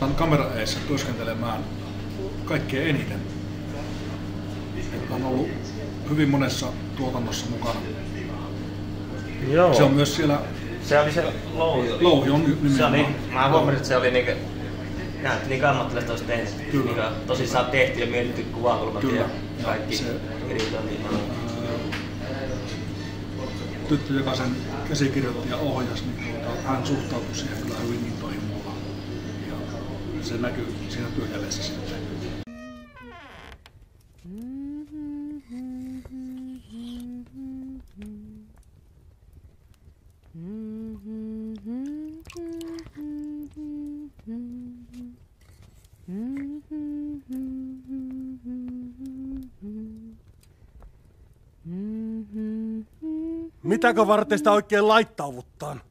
saan kamera eessä työskentelemään kaikkein eniten. Olen ollut hyvin monessa tuotannossa mukana. Joo. Se on myös siellä... Se oli se Louhi. Louhi on nimenomaan. Mä huomasin, että se oli niinku... Näytti niin ammattilaista olisi tehnyt. Kyllä. Niin tosissaan tehty ja mietitty kuvakulmat ja kaikki videot on niin. Tyttö, joka sen käsikirjoitti ja ohjasi, niin hän suhtautui siihen kyllä hyvin intohimolla. Ja se näkyy siinä työjäljeessä sitten. Mitäkö varten sitä oikein laittauvuttaan?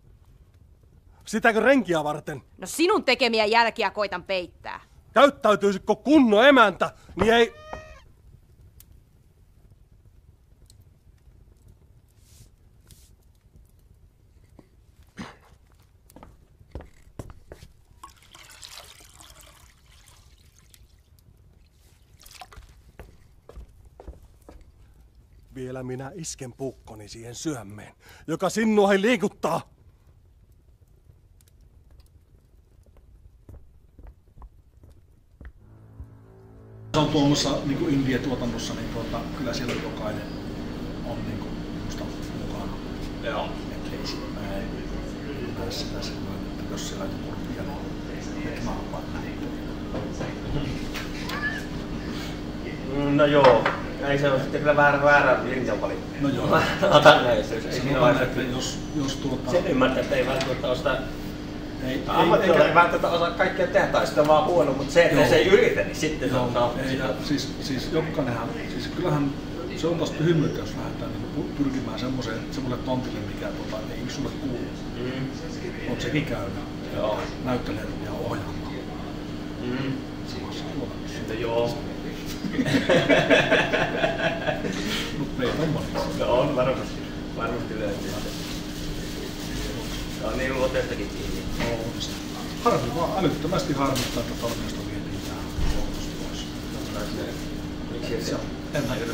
Sitäkö renkiä varten? No sinun tekemiä jälkiä koitan peittää. Käyttäytyisikö kunnon emäntä, niin ei... Vielä minä isken pukkoni siihen syömmeen, joka sinua ei liikuttaa. Se on tuommoissa niin indie-tuotannossa, niin kyllä siellä jokainen on niin musta mukana. Joo. Että ei siinä näe sitä sellainen, että jos siellä joku kurvia, niin mä oon vaan No joo. Ei se ole sitten kyllä väärä linjan valinta. No joo. Otan näin, jos sen ymmärtää, että ei välttämättä ole sitä... Ammattilainen ei välttämättä osaa kaikkea tehdä, tai sitä vaan huono, mutta se, että se ei yritä, niin sitten se on sitä. Siis jokainenhan, siis kyllähän se on taas tyhmyyttä, jos lähdetään niin pyrkimään semmoiselle tontille, mikä ei sulle kuulu. Mutta sekin käy näyttelijänä ja ohjaamaan. Samassa tuotannossa. No joo. Mutta ei tommoinen. No on varmasti. Varmasti löytyy. Se on niin luoteestakin kiinni. Harmi vaan, älyttömästi harmittaa, että Torniosta vietiin tähän koulutus pois. Miksi se on? En tiedä.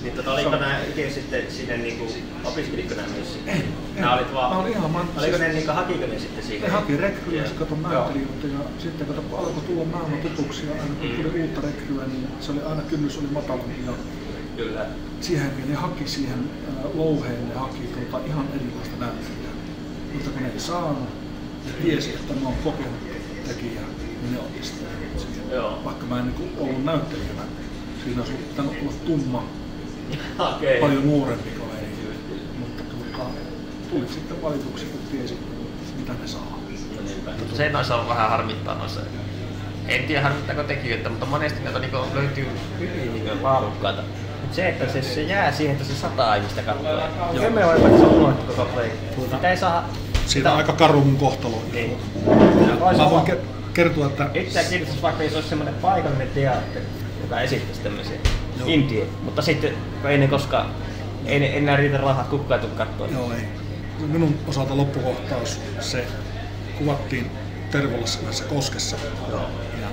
Sitten oliko nää itse sitten sinne niinku, opiskelitko nää myös sitten? Nää olit vaan, mä olin ihan oliko ne niinku, hakiko ne sitten siihen? Ne haki rekryä, kato näyttelijöitä ja sitten kato kun alkoi tulla maailman tutuksi ja aina kun tuli uutta rekryä, niin se oli aina kynnys oli matalampi ja kyllä. Siihen ne haki siihen louheen, ne haki ihan erilaista näyttelijää. Mutta kun ne ei saanut, ne tiesi, että mä oon kokenut tekijä, niin ne otti sitä. Vaikka mä en niin ollut näyttelijänä, siinä olisi pitänyt olla tumma, paljon nuorempi kaveri. Mutta tuli sitten valituksi, kun tiesi, mitä ne saa. Se taisi olla vähän harmittaa noissa. En tiedä harmittaako tekijöitä, mutta monesti näitä niin löytyy hyvin niin laadukkaita. Se, että se jää siihen, että se 100 ihmistä katsoo. Emme ole vaikka se unohtu koko projekti. Sitä ei saa... Siitä on aika karu mun kohtalo. Niin. Mä voin kertoa, että... Itseä kiinnostaisi vaikka jos olisi semmoinen paikallinen teatteri, joka esittäisi tämmöisiä indie. Mutta sitten ei ne koskaan... Ei enää riitä rahat, kukaan ei tule katsoa. Joo, ei. Minun osalta loppukohtaus se kuvattiin Tervolassa näissä Koskessa. Joo. Ja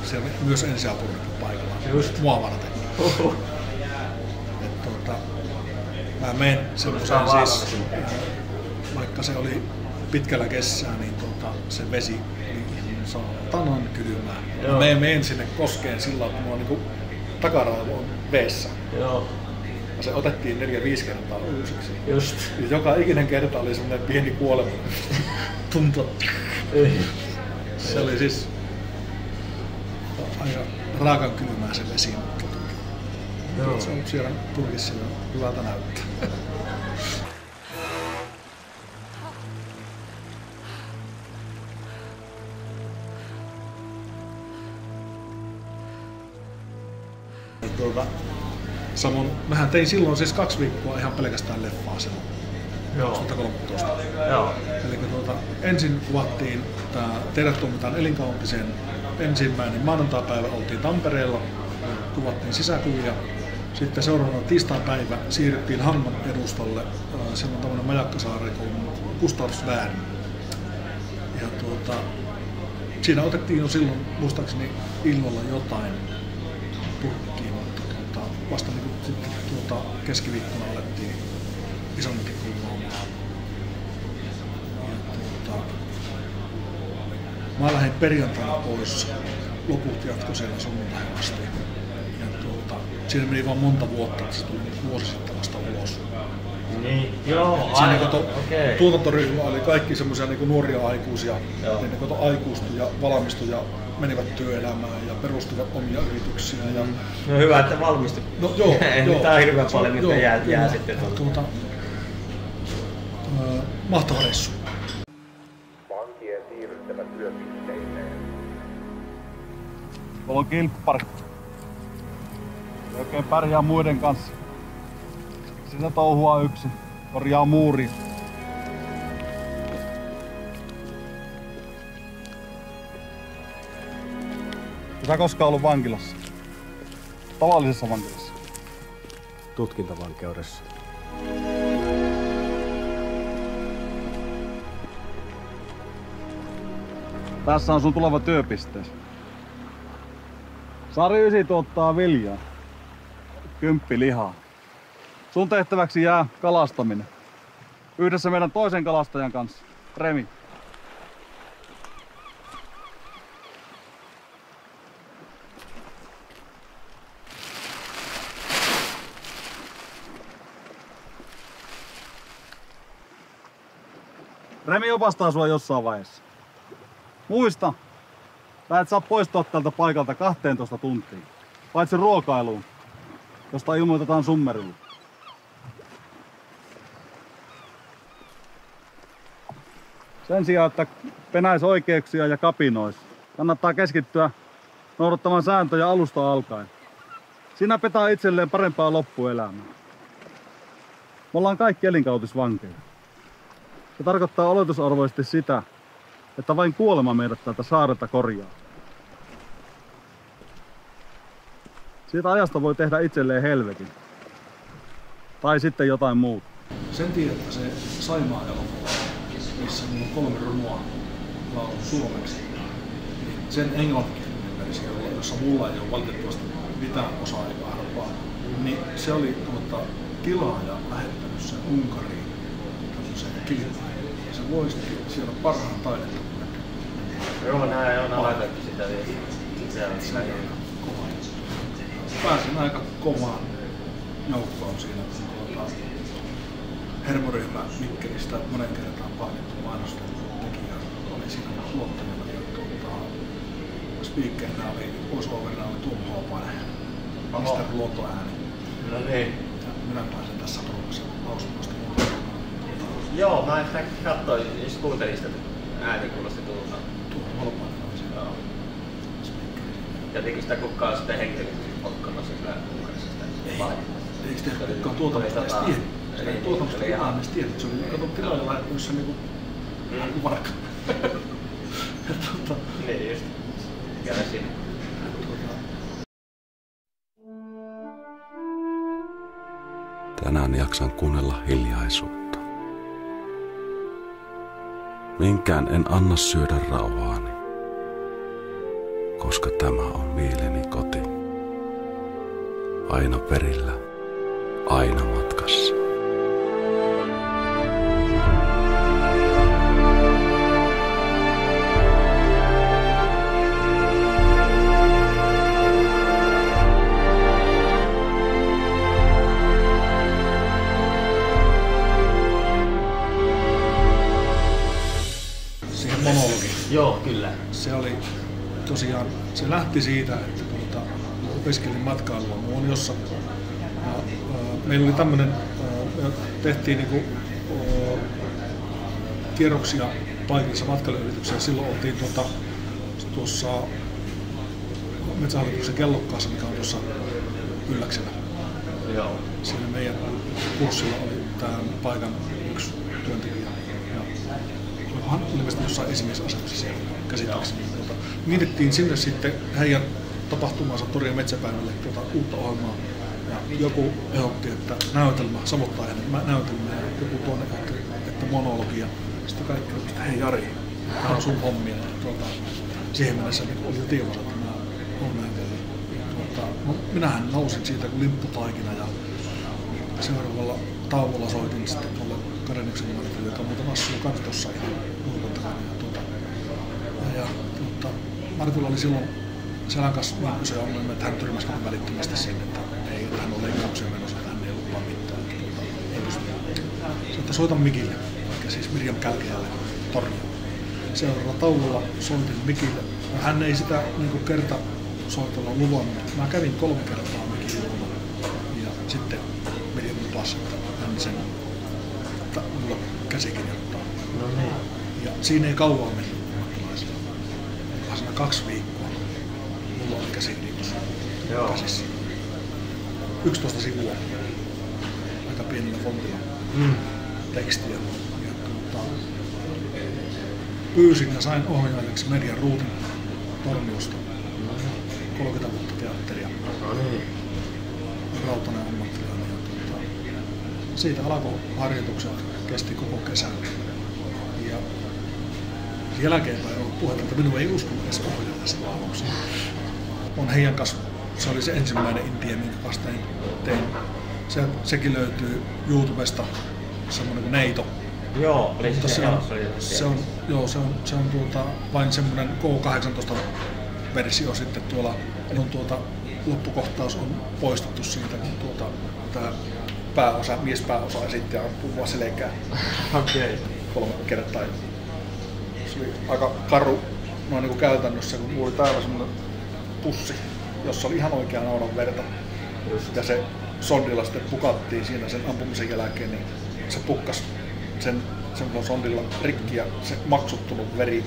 siellä oli myös ensiapurikin paikalla. Just mua varten. Mä menen semmoiseen siis, vaikka se oli pitkällä kessää, niin se vesi oli saatanan kylmää. Mä menen sinne Koskeen sillä tavalla, kun mulla niinku takaraivo on veessä. Joo. Ja se otettiin 4-5 kertaa uusiksi. Just. Ja joka ikinen kerta oli semmoinen pieni kuolema. Tuntuu. Se oli siis aika raakan kylmää se vesi. Se on siellä Turkissa ja hyvältä näyttää. Samoin, mähän tein silloin siis 2 viikkoa ihan pelkästään leffaa silloin. 2013. Joo. Eli ensin kuvattiin tää Teidät tuomitaan elinkautiseen. Ensimmäinen maanantaipäivä oltiin Tampereella, kuvattiin sisäkuvia. Sitten seuraavana tiistaipäivä siirryttiin Hangon edustalle. Siellä on tämmöinen majakkasaari kuin Gustavsvärn. Siinä otettiin jo silloin muistaakseni illalla jotain purkkiin, mutta vasta niin sitten keskiviikkona alettiin isomminkin kulmaamaan. Mä lähdin perjantaina pois, loput jatkoi siellä sunnuntaihin asti. Siinä meni vaan monta vuotta, että se tuli vuosi sitten vasta ulos. Niin, joo, siinä tuotantoryhmä oli kaikki semmoisia niin nuoria aikuisia. Ne aikuistui ja valmistui ja menivät työelämään ja perustivat omia yrityksiä. Ja... No hyvä, että valmistui. No joo. Tää on hirveän paljon, mitä jää sitten. Mahtava reissu. Vankien siirryttävä työpisteineen. Tuolla on kilppari. Ei oikein pärjää muiden kanssa. Sitä touhua yksin. Korjaa muuria. Sä koskaan ollut vankilassa? Tavallisessa vankilassa? Tutkintavankeudessa. Tässä on sun tuleva työpisteesi. Sari 9 tuottaa viljaa. 10 lihaa. Sun tehtäväksi jää kalastaminen. Yhdessä meidän toisen kalastajan kanssa, Remi. Remi opastaa sua jossain vaiheessa. Muista, sä et saa poistua tältä paikalta 12 tuntia. Paitsi ruokailuun, josta ilmoitetaan summerilla. Sen sijaan, että penäis oikeuksia ja kapinois, kannattaa keskittyä noudattamaan sääntöjä alusta alkaen. Siinä petää itselleen parempaa loppuelämää. Me ollaan kaikki elinkautisvankeja. Se tarkoittaa oletusarvoisesti sitä, että vain kuolema meidät tältä saarelta korjaa. Siitä ajasta voi tehdä itselleen helvetin. Tai sitten jotain muuta. Sen tiedän, että se Saimaa-elokuva, missä mulla on 3 runua laulu suomeksi, niin sen englanninkielinen versio, jossa mulla ei ole valitettavasti mitään osa-aikaa arpaa, niin se oli tilaaja lähettänyt sen Unkariin tämmöiseen kilpailuun. Se voisti siellä parhaan taidetta. Joo, näin on laitettu sitä vielä. Pääsin aika kovaan joukkoon siinä. Hermoryhmä Mikkelistä monen kertaan painettu mainosten tekijä oli siinä tuottajana ja speakerina oli voice-overina oli Tom Hoopanen, Mr. Luontoääni. No niin. Minä pääsin tässä porukassa lausunnosta. Joo, mä ehkä katsoin, jos kuuntelin sitä ääni kuulosti tuolta. Tuo Hoopanen oli siinä ja teki sitä kukaan sitten henkilöisesti pokkana sillä Unkarissa sitä valmiita. Eikö te kukaan tuotannosta edes tiedä? Tuotannosta kukaan edes tiedä. Se oli kato tilaaja lähettänyt niinku varka. Niin just. Käydä siinä. Tänään jaksan kuunnella hiljaisuutta. Minkään en anna syödä rauhaani, koska tämä on mieleni koti. Aina perillä, aina matkassa. Siihen monologiin. Joo, kyllä. Se oli tosiaan, se lähti siitä, että opiskelin matkailua Muoniossa. Meillä oli tämmöinen, tehtiin niinku, kierroksia paikallisissa matkailuyrityksissä. Silloin oltiin tuossa Metsähallituksen Kellokkaassa, mikä on tuossa Ylläksellä. Joo. Siinä meidän kurssilla oli tämän paikan yksi työntekijä. Hän ilmeisesti jossain esimiesasemassa siellä käsittääkseni. Mietittiin sinne sitten heidän tapahtumansa Tori- ja Metsäpäivälle uutta ohjelmaa. Ja joku ehdotti, että näytelmä, savottaa hänet näytelmää ja joku toinen että monologia. Sitten kaikki oli, että hei Jari, sun hommia. Siihen mennessä niin oli jo tiedossa, että mä oon näin. No, minähän nousin siitä kuin limpputaikina ja seuraavalla tauolla soitin sitten tuolle Kareniksen Martille, joka muuten asuu kans tossa ihan nurkan takana. Martilla oli silloin selän kanssa niin se ongelma, että hän tyrmäsi välittömästi sen, että hän on leikkaukseen menossa, että hän ei lupaa mitään. Ei pysty. Sitten soitan Mikille, vaikka siis Mirjam Kälkeälle Tornioon. Seuraavalla tauolla soitin Mikille. Hän ei sitä niin kertasoitolla luvannut. Mä kävin 3 kertaa Mikin luona. Ja sitten Mirjam lupasi, että hän sen mulle käsikirjoittaa. No niin. Ja siinä ei kauan mennyt ammattilaisilla. Siinä 2 viikkoa. Mulla oli käsikirjoitus käsissä. 11 sivua. Aika pienellä fontilla tekstiä. Ja pyysin ja sain ohjaajaksi Median Ruutin Torniosta. 30 vuotta teatteria. No niin. Rautainen ammattilainen. Siitä alkoi harjoitukset, kesti koko kesän. Ja jälkeenpäin on ollut puhetta, että minua ei uskonut edes ohjaaja sillä aluksi. On heidän kanssa, se oli se ensimmäinen Intia, minkä kanssa tein. Sekin löytyy YouTubesta, semmoinen kuin Neito. Joo, oli se on vain semmoinen K18-versio sitten tuolla, loppukohtaus on poistettu siitä, kun tämä miespääosa esitti ampuu vaan selkää. Okei. 3 kertaa. Se oli aika karu noin niin kuin käytännössä, kun mulla oli täällä semmoinen pussi, jossa oli ihan oikea naudan verta. Ja se sondilla sitten pukattiin siinä sen ampumisen jälkeen, niin se pukkas sen sondilla rikki ja se maksuttunut veri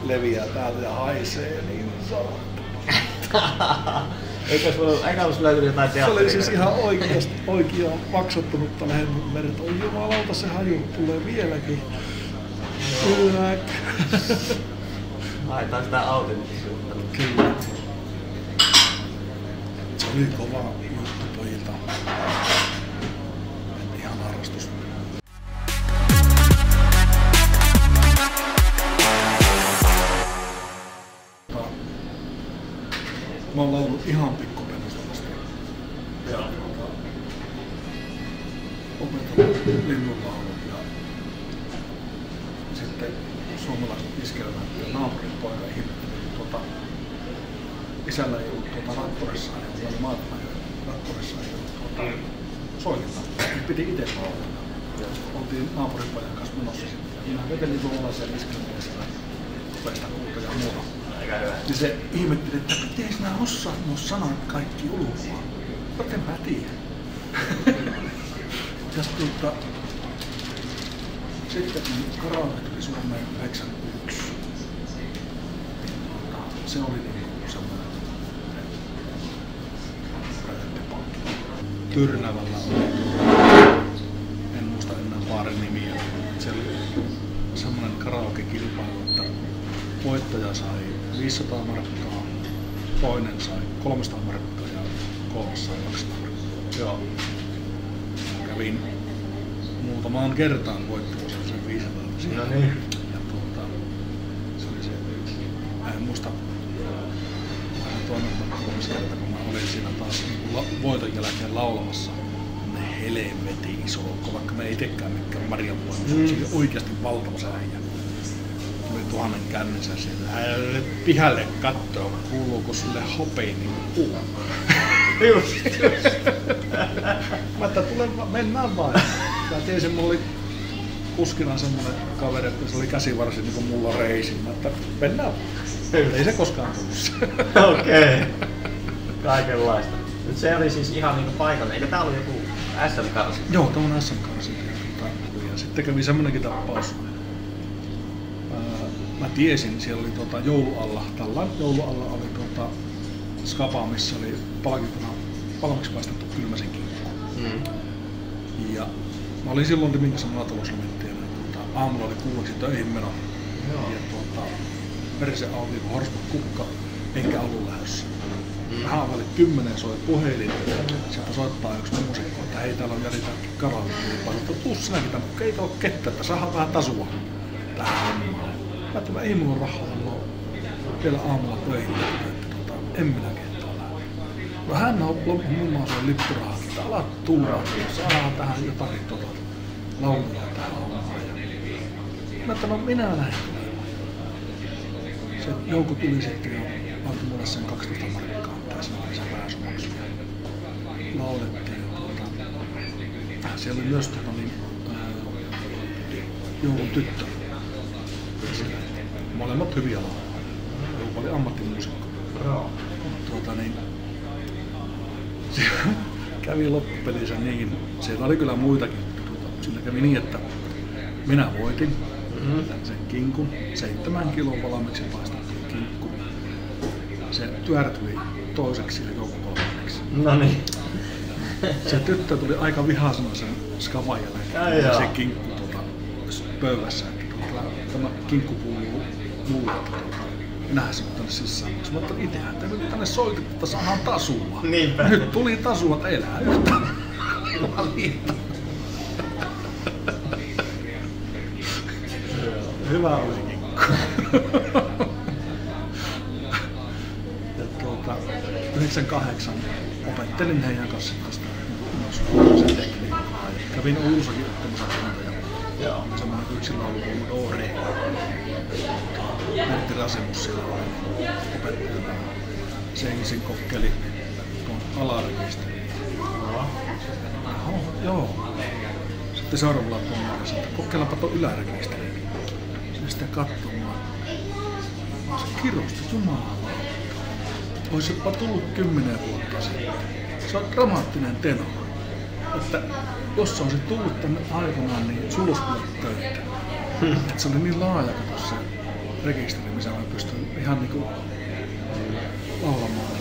leviää täältä ja haisee niin Eikä olisi löytynyt jotain teatteria? Se oli siis ihan oikea maksuttunutta lehden verta. Oi jumalauta, se haju tulee vieläkin. Haetaan sitä autenttisuutta. Kyllä. Se oli kova juttu pojilta. Ihan harrastus. Mä oon laulut ihan pikkupennosta vasta. Opettanut linnunlaulut ja sitten suomalaiset iskelmät ja naapurin poika ihmetteli. Isällä ei ollut rakkorissa, ja oli maatalainen rakkorissa, ja soittaa. Piti itse laulaa. Ja oltiin naapurin pojan kanssa menossa sitten. Minä vetelin tuollaisia iskelmiä opesta kuuta ja muuta. Niin se ihmetteli, että miten sinä osaat nuo sanat kaikki ulkoa? En mä tiedä. Ja sitten kun karaoke tuli Suomeen 91, se oli niinku semmoinen räjähtepankki. Tyrnävällä oli, en muista enää baarin nimiä, se oli semmoinen karaoke-kilpailu, että voittaja sai 500 markkaa, toinen sai 300 markkaa ja kolmas sai 200 markkaa. Joo. Kävin muutamaan kertaan voittamassa sen 500. No niin. Ja se oli se, en muista, vähän toinen kolmas kerta, kun mä olin siinä taas voiton jälkeen laulamassa. Ne helvetin iso loukko, vaikka me ei tekään mikään Marian voimassa. Se oli oikeasti valtava se äijä. Tuli 1000 kännissä sieltä. Hän pihalle kattoo, kuuluuko sille hopein niin puu. Just. Mä että mennään vaan. Mä tiesin, mulla oli kuskina semmonen kaveri, että se oli käsivarsin niin kuin mulla reisin. Mä että mennään vaan. Ei se koskaan tullut. Okei. Kaikenlaista. Nyt se oli siis ihan niinku paikalla. Eikö tää ollut joku SM-karsi? Joo, tää on SM-karsi. Ja sitten kävi semmonenkin tapaus. Mä tiesin, siellä oli joulualla, tällä joulualla oli skapa, missä oli palkintona valmiiksi paistettu kylmäsen kinkku. Ja mä olin silloin Liminkässä maatalouslomittajana. Aamulla oli 6 töihin meno. Ja perse auki kuin horsmat kukka, enkä ollut lähdössä. Vähän availi 10 soi puhelin. Sieltä soittaa yksi muusikko, että hei, täällä on Jari Tarkki karaoke. Tuu sinäkin tänne, kun ei ole kettä, että saadaan vähän tasua tähän hommaan. Mä ei mulla rahaa ollut vielä aamulla töihin, että en minä kehtaa lähteä. No hän on muun muassa lippurahat, että alat tuuraa, saadaan tähän jotakin laulua tähän hommaan. Mä että no minä lähden tulemaan. Se joukko tuli sitten ja antoi mulle sen 12 markkaa, tai se oli se pääsymaksu. Laulettiin ja siellä oli myös joukon tyttö. Molemmat hyviä laulajia. Joukko oli ammattimuusikko. Kävi loppupelissä niin, siellä oli kyllä muitakin. Sillä kävi niin, että minä voitin sen kinkun, 7 kilon valmiiksi paistettu kinkku. Se pyörätyi toiseksi ja joukko kolmanneksi. No niin. Se tyttö tuli aika vihaisena sen skavan jälkeen. Se kinkku pöydässä, että tämä kinkku kuuluu mulle. Minähän se tänne sisään. Mä ajattelin, itsehän te nyt tänne soitit, että saadaan tasua. Niinpä. Nyt tuli tasua, että elää yhtään. Jumalita. Hyvä oli kinkku. Ja 98 opettelin heidän kanssa tästä sen tekniikkaa. Kävin Oulusakin ottamassa kantoja. Joo. Semmoinen yksin laulu kuin Ore. Mertti Rasimus siellä oli opettajana. Se ensin kokkeli tuon alarekisterin. Joo. Sitten seuraavalla tunnilla sanoi, että kokeillaanpa tuon ylärekisterin. Se sitä katsomaan. Se kirosti jumalaa. Olisi jopa tullut 10 vuotta sitten. Se on dramaattinen tenori. Että jos se olisi tullut tänne aikanaan, niin sulla olisi tullut töitä. Että se oli niin laaja kuin se rekisteri, missä mä pystyn ihan niinku laulamaan.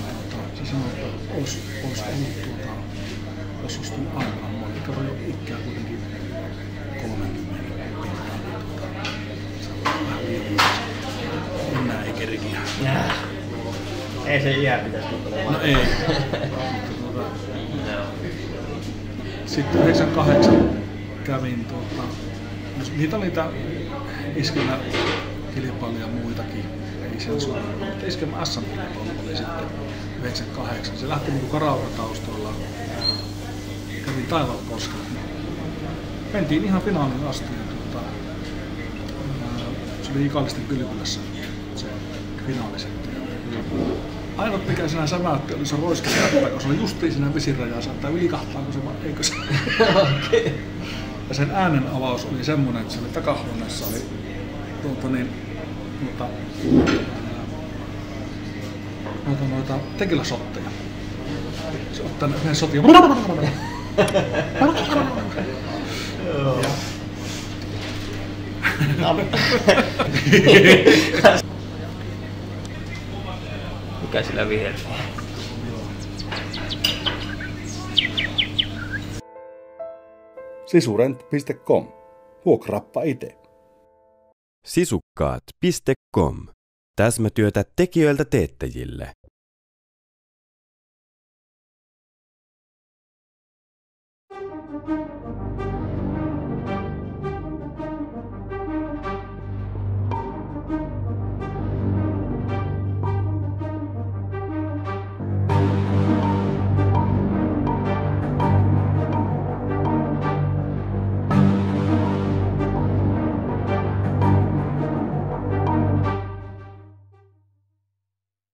Se sanoi, että olisi ollut jos olisi tullut aikanaan. Mä olin kerran jo ikää kuitenkin 30 pintaan. Se on vähän liian. Enää ei kerkiä. Ei se iä pitäisi tulla. No ei. Sitten 98 kävin niitä oli iskelmäkilpailuja muitakin. Ei sen suoraan, mutta iskelmä SM-kilpailu oli sitten 98. Se lähti niinku karaoke-taustoilla. Kävin Taivalkoskella. Mentiin ihan finaaliin asti. Ja se oli Ikallisten kylpylässä se finaali sitten. Ainut mikä sinä säväytti oli se roiskisäättä, kun se oli justiin siinä vesirajassa, että ylikahtaako se vai eikö se. Okay. Ja sen äänen avaus oli semmoinen, että siellä takahuoneessa oli tekilasotteja. Se ottaa yhden sotin. Mikä sillä vihertää? Sisurent.com. Vuokraappa ite. Sisukkaat.com. Täsmätyötä tekijöiltä teettäjille. Thank you.